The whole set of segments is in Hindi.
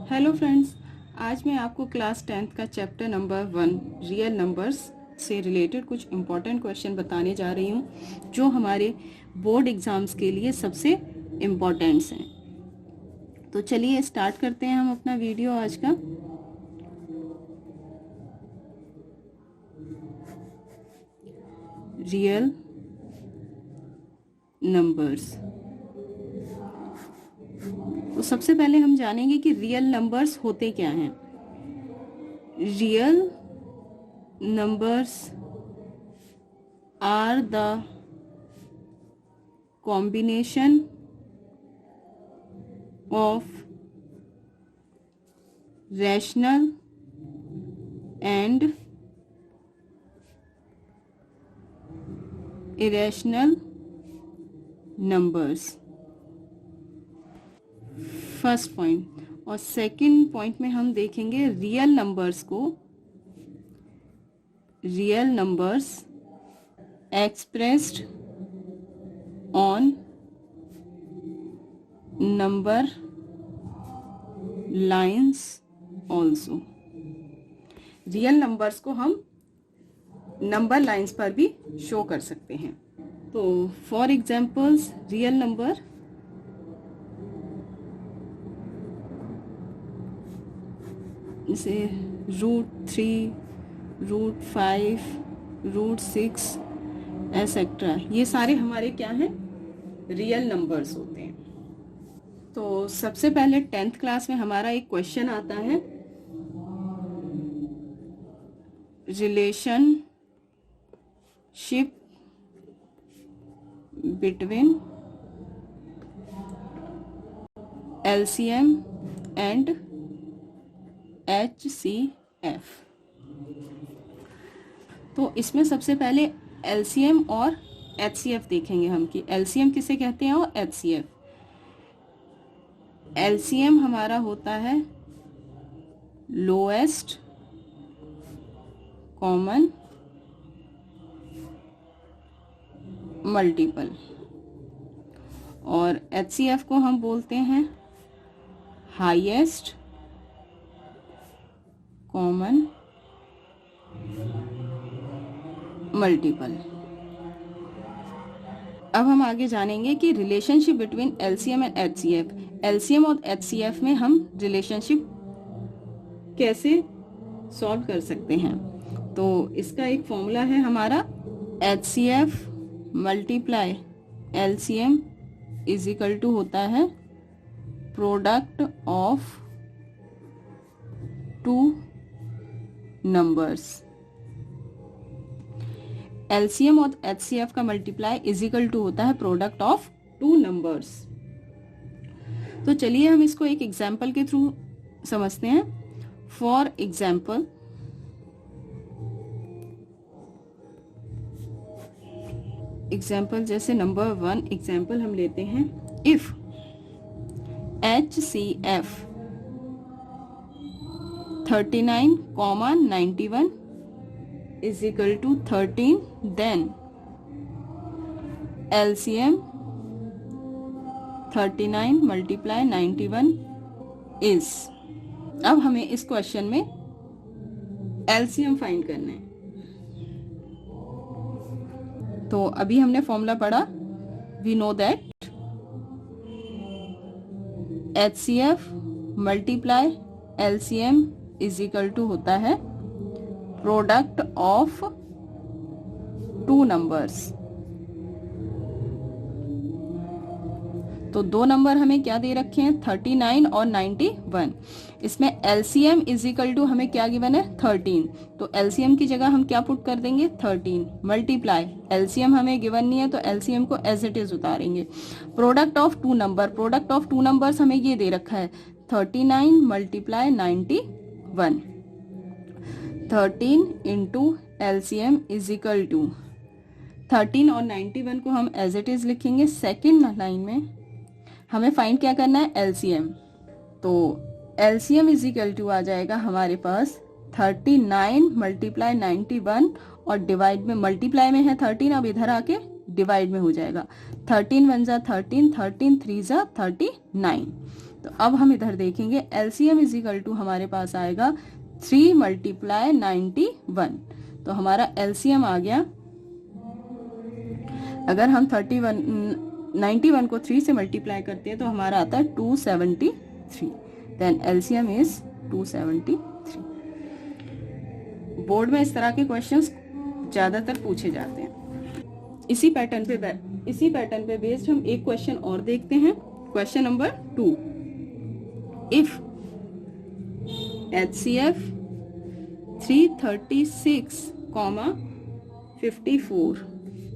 हेलो फ्रेंड्स, आज मैं आपको क्लास 10th का चैप्टर नंबर 1 रियल नंबर्स से रिलेटेड कुछ इम्पॉर्टेंट क्वेश्चन बताने जा रही हूँ जो हमारे बोर्ड एग्ज़ाम्स के लिए सबसे इम्पॉर्टेंट्स हैं। तो चलिए स्टार्ट करते हैं हम अपना वीडियो आज का। Real numbers. तो सबसे पहले हम जानेंगे कि रियल नंबर्स होते क्या हैं। Real numbers are the combination of rational and irrational numbers। First point. और सेकंड पॉइंट में हम देखेंगे रियल नंबर्स को। Real numbers expressed on number lines also। Real numbers को हम नंबर लाइंस पर भी शो कर सकते हैं। तो फॉर एग्जाम्पल्स रियल नंबर जैसे √3, √5, √6 एसेट्रा, ये सारे हमारे क्या हैं, रियल नंबर्स होते हैं। तो सबसे पहले 10th क्लास में हमारा एक क्वेश्चन आता है, relationship between LCM and HCF। तो इसमें सबसे पहले LCM और HCF देखेंगे हम कि LCM किसे कहते हैं और HCF। LCM हमारा होता है लोएस्ट कॉमन मल्टीपल, और HCF को हम बोलते हैं हाईएस्ट कॉमन मल्टीपल। अब हम आगे जानेंगे कि relationship between LCM and HCF। LCM और HCF में हम रिलेशनशिप कैसे सॉल्व कर सकते हैं। तो इसका एक फॉर्मूला है हमारा, HCF multiply LCM is equal to होता है product of two numbers. LCM और HCF का मल्टीप्लाई इज इक्वल टू होता है प्रोडक्ट ऑफ टू नंबर्स। तो चलिए हम इसको एक एग्जाम्पल के थ्रू समझते हैं। फॉर एग्जाम्पल, जैसे नंबर 1 एग्जाम्पल हम लेते हैं, if HCF 39,91 is equal to 13, then LCM 39 multiply 91 is। अब हमें इस क्वेश्चन में LCM फाइंड करना है। तो अभी हमने फॉर्मूला पढ़ा, we know that HCF multiply LCM is equal to होता है प्रोडक्ट ऑफ टू नंबर्स। तो दो नंबर हमें क्या दे रखे हैं, 39 और 91। इसमें LCM इज इक्वल टू हमें क्या गिवन है, 13। तो LCM की जगह हम क्या पुट कर देंगे, 13 मल्टीप्लाई LCM हमें गिवन नहीं है तो LCM को एज इट इज उतारेंगे। Product of two number, product of two numbers हमें ये दे रखा है 39 multiply 91। 13 into LCM is equal to 13 और 91 को हम एज इट इज लिखेंगे। सेकेंड लाइन में हमें फाइंड क्या करना है, LCM। तो LCM इज इक्वल टू आ जाएगा हमारे पास 39 मल्टीप्लाई 91 और डिवाइड में, मल्टीप्लाई में है 13, अब इधर आके डिवाइड में हो जाएगा। 13 1 जा 13, 13 3 जा 39। तो अब हम इधर देखेंगे एलसीएम इज इक्वल टू हमारे पास आएगा 3 मल्टीप्लाई 91। तो हमारा एलसीएम आ गया, अगर हम 91 को 3 से मल्टीप्लाई करते हैं तो हमारा आता है 273। Then LCM is 273। बोर्ड में इस तरह के क्वेश्चंस ज्यादातर पूछे जाते हैं। इसी पैटर्न पे बेस्ड हम एक क्वेश्चन और देखते हैं। Question number 2, if HCF 336, 54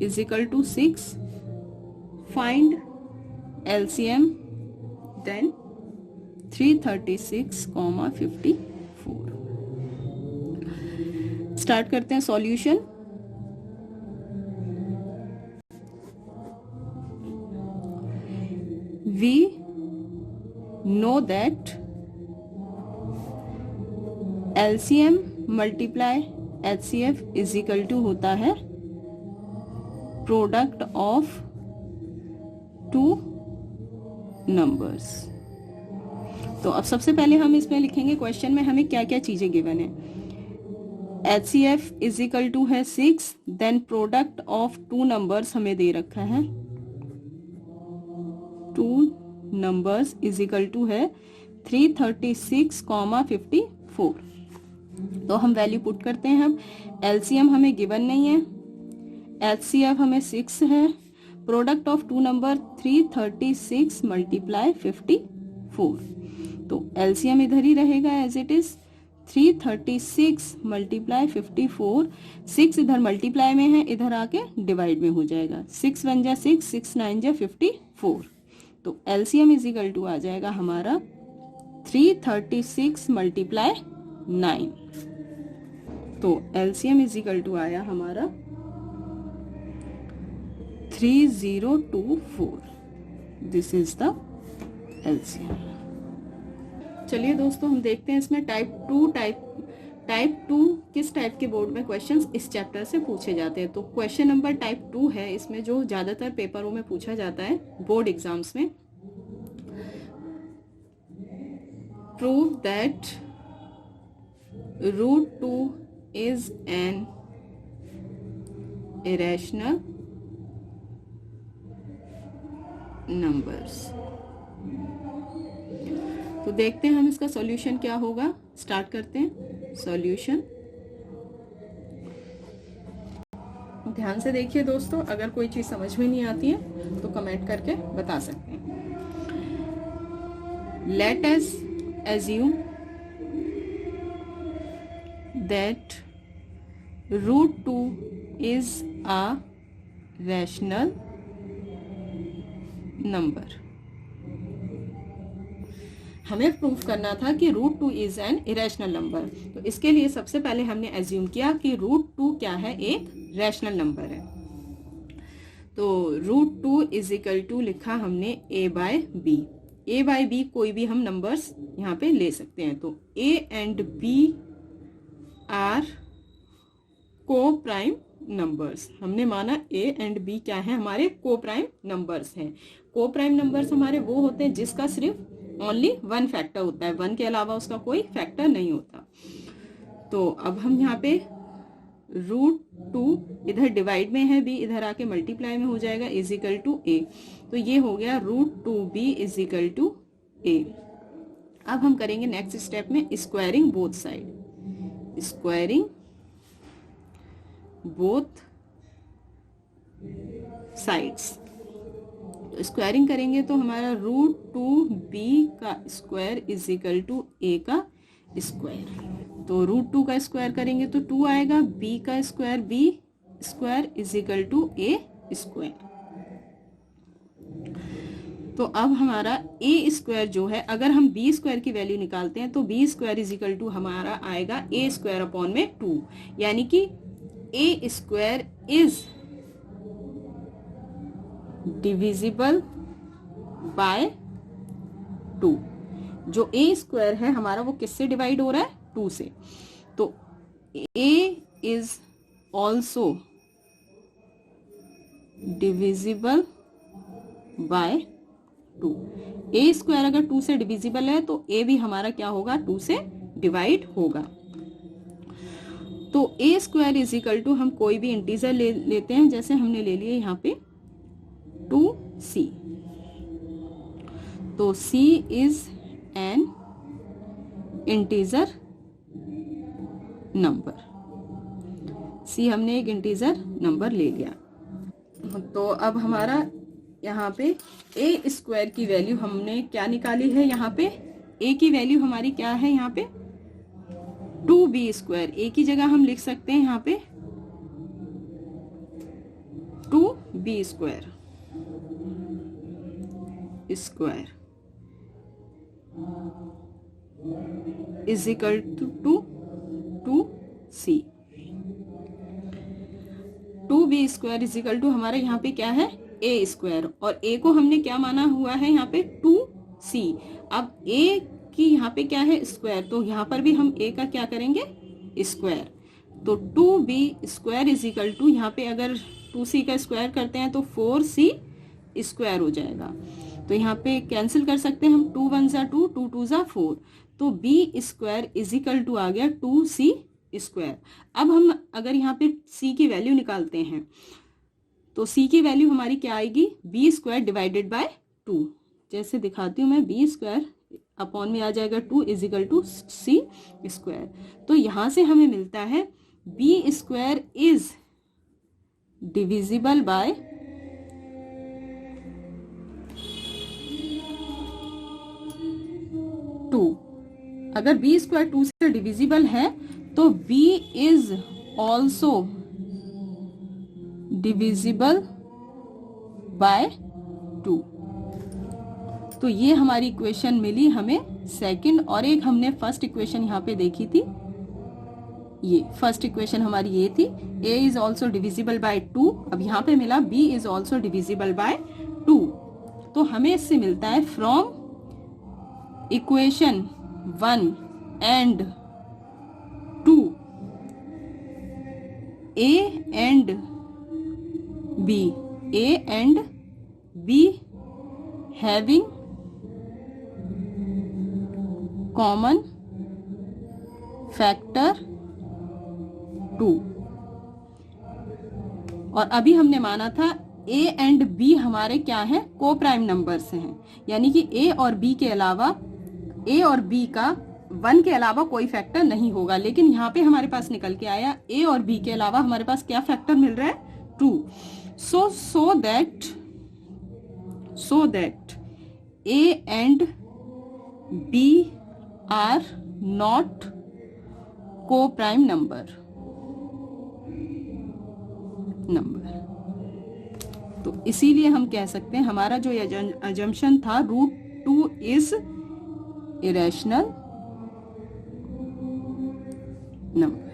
is equal to 6, find LCM, then 336, 54। Start करते हैं solution. We know that LCM multiply HCF is equal to होता है प्रोडक्ट ऑफ टू नंबर्स। तो अब सबसे पहले हम इसमें लिखेंगे क्वेश्चन में हमें क्या क्या चीजें गिवन है। HCF इज इक्वल टू है 6, then product of two numbers हमें दे रखा है, two numbers is equal to है 336, 54। तो हम वैल्यू पुट करते हैं। हम एलसीएम हमें गिवन नहीं है, HCF हमें 6 है, product of two number 336 multiply 54। तो एलसीएम इधर ही रहेगा एज इट इज, 336 मल्टीप्लाई 54। 6 इधर मल्टीप्लाई में है, इधर आके डिवाइड में हो जाएगा। 6 1 जा 6, 6 9 जा 54। तो एलसीएम इज इक्वल टू आ जाएगा हमारा 336 मल्टीप्लाई 9। तो एलसीएम इज इक्वल टू आया हमारा 3024। This is the LCM. चलिए दोस्तों, हम देखते हैं इसमें टाइप टू किस टाइप के बोर्ड में क्वेश्चंस इस चैप्टर से पूछे जाते हैं। तो क्वेश्चन नंबर टाइप 2 है, इसमें जो ज्यादातर पेपरों में पूछा जाता है बोर्ड एग्जाम्स में। Prove that √2 is an irrational numbers. तो देखते हैं हम इसका सॉल्यूशन क्या होगा। स्टार्ट करते हैं सॉल्यूशन। ध्यान से देखिए दोस्तों, अगर कोई चीज समझ में नहीं आती है तो कमेंट करके बता सकते हैं। Let us assume that √2 is a rational number। हमें प्रूफ करना था कि √2 इज एन इरेशनल नंबर। तो इसके लिए सबसे पहले हमने एज्यूम किया कि √2 क्या है, एक रैशनल नंबर है। तो √2 इज इक्वल टू लिखा हमने a/b। a/b कोई भी हम नंबर्स यहाँ पे ले सकते हैं। तो a एंड b आर को प्राइम नंबर्स। हमने माना a एंड b क्या है, हमारे को प्राइम नंबर्स हैं। को प्राइम नंबर्स हमारे वो होते हैं जिसका सिर्फ ओनली 1 फैक्टर होता है, 1 के अलावा उसका कोई फैक्टर नहीं होता। तो अब हम यहाँ पे √2 इधर डिवाइड में है, b इधर आके मल्टीप्लाई में हो जाएगा, इज इक्वल टू a। तो ये हो गया √2b is equal to a। अब हम करेंगे नेक्स्ट स्टेप में squaring both side. Squaring both sides. तो स्क्वायरिंग करेंगे तो हमारा √2b का square is equal to a का स्क्वायर। तो √2 का स्क्वायर करेंगे तो 2 आएगा, b का square b square is equal to a square. तो अब हमारा a स्क्वायर जो है, अगर हम b स्क्वायर की वैल्यू निकालते हैं तो b square is equal to हमारा आएगा a स्क्वायर अपॉन में 2, यानी कि a square is divisible by 2। जो a स्क्वायर है हमारा वो किससे डिवाइड हो रहा है, 2 से। तो a is also divisible by 2। A square अगर 2 से डिविजिबल है तो ए भी हमारा क्या होगा, 2 से डिवाइड होगा। तो ए स्क्वायर इज इक्वल टू हम कोई भी इंटीजर लेते हैं, जैसे हमने ले लिया यहाँ पे 2c। तो c is an integer number, c हमने एक इंटीजर नंबर ले लिया। तो अब हमारा यहाँ पे ए स्क्वायर की वैल्यू हमने क्या निकाली है, यहाँ पे ए की वैल्यू हमारी क्या है, यहाँ पे 2b स्क्वायर। ए की जगह हम लिख सकते हैं यहाँ पे 2b square is equal to 2c। 2b square is equal to हमारा यहाँ पे क्या है, ए स्क्वायर, और ए को हमने क्या माना हुआ है यहाँ पे 2c। अब ए की यहाँ पे क्या है, स्क्वायर, तो यहाँ पर भी हम ए का क्या करेंगे, स्क्वायर। तो 2b square is equal to यहाँ पे अगर 2c का स्क्वायर करते हैं तो 4c स्क्वायर हो जाएगा। तो यहाँ पे कैंसिल कर सकते हैं हम, 2 1 जा 2, 2 2 जा 4। तो b square is equal to आ गया 2c स्क्वायर। अब हम अगर यहाँ पे c की वैल्यू निकालते हैं तो c की वैल्यू हमारी क्या आएगी, b स्क्वायर डिवाइडेड बाय 2। जैसे दिखाती हूँ मैं, b स्क्वायर अपॉन में आ जाएगा 2 is equal to c square. तो यहाँ से हमें मिलता है b square is divisible by 2। अगर b स्क्वायर 2 से डिविजिबल है तो b is also divisible by 2। तो ये हमारी इक्वेशन मिली हमें सेकंड, और एक हमने फर्स्ट इक्वेशन यहाँ पे देखी थी, ये फर्स्ट इक्वेशन हमारी ये थी, a is also divisible by 2। अब यहाँ पे मिला b is also divisible by 2। तो हमें इससे मिलता है from equation 1 and 2 a and b having common factor 2। और अभी हमने माना था a एंड b हमारे क्या है, को प्राइम नंबर्स हैं, यानी कि a और b का 1 के अलावा कोई फैक्टर नहीं होगा। लेकिन यहाँ पे हमारे पास निकल के आया a और b के अलावा हमारे पास क्या फैक्टर मिल रहा है, 2। so that a and b are not co-prime number। तो इसीलिए हम कह सकते हैं हमारा जो अजम्पशन था √2 is irrational number.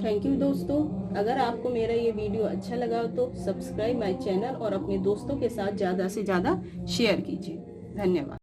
Thank you दोस्तों। अगर आपको मेरा ये वीडियो अच्छा लगा तो सब्सक्राइब माय चैनल और अपने दोस्तों के साथ ज़्यादा से ज़्यादा शेयर कीजिए। धन्यवाद।